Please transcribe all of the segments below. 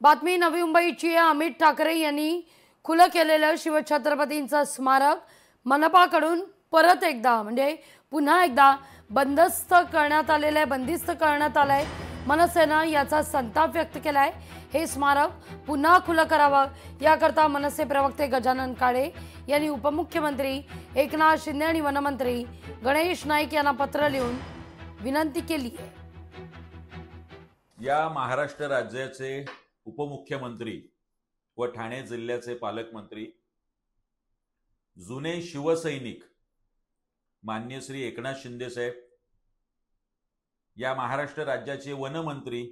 बातमी नवी मुंबईची आहे। अमित ठाकरे यांनी खुलं केलेलं शिवछत्रपतींचं स्मारक मनपाकडून परत एकदा म्हणजे पुन्हा एकदा बंदिस्त करण्यात आलंय। मनसेनं याचा संताप व्यक्त केलाय। हे स्मारक पुन्हा खुलं करावं याकरता मनसे प्रवक्ते गजानन काळे यांनी उपमुख्यमंत्री एकनाथ शिंदे आणि वनमंत्री गणेश नाईक यांना पत्र लिहून विनंती केली आहे। या महाराष्ट्र राज्याचे उपमुख्यमंत्री व ठाणे जिल्ह्याचे पालकमंत्री जुने शिवसैनिक माननीय श्री एकनाथ शिंदे साहेब, या महाराष्ट्र राज्याचे वनमंत्री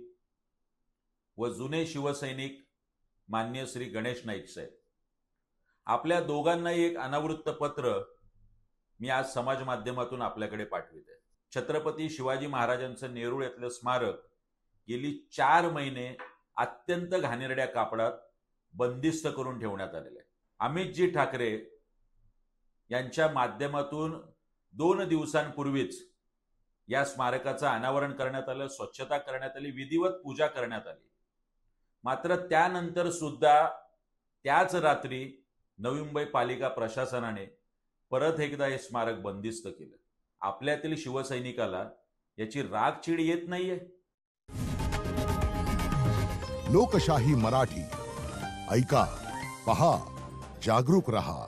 व जुने शिवसैनिक माननीय श्री गणेश नाईक साहेब, आपल्या दोघांनाही एक अनावृत्त पत्र मी आज समाज माध्यमातून आपल्याकडे पाठविते। छत्रपती शिवाजी महाराजांचं नेरूळ येथलं स्मारक गेली 4 महिने अत्यंत घाणेरड्या कापडात बंदिस्त करून ठेवण्यात आलेले आहे। अमितजी ठाकरे यांच्या माध्यमातून 2 दिवसांपूर्वीच या स्मारकाचं अनावरण करण्यात आलं, स्वच्छता करण्यात आली, विधिवत पूजा करण्यात आली। मात्र त्यानंतर सुद्धा त्याच रात्री नवी मुंबई पालिका प्रशासनाने परत एकदा हे स्मारक बंदिस्त केलं। आपल्यातील शिवसैनिकाला याची राग चीड येत नाहीये। लोकशाही मराठी ऐका, पहा, जागरूक रहा।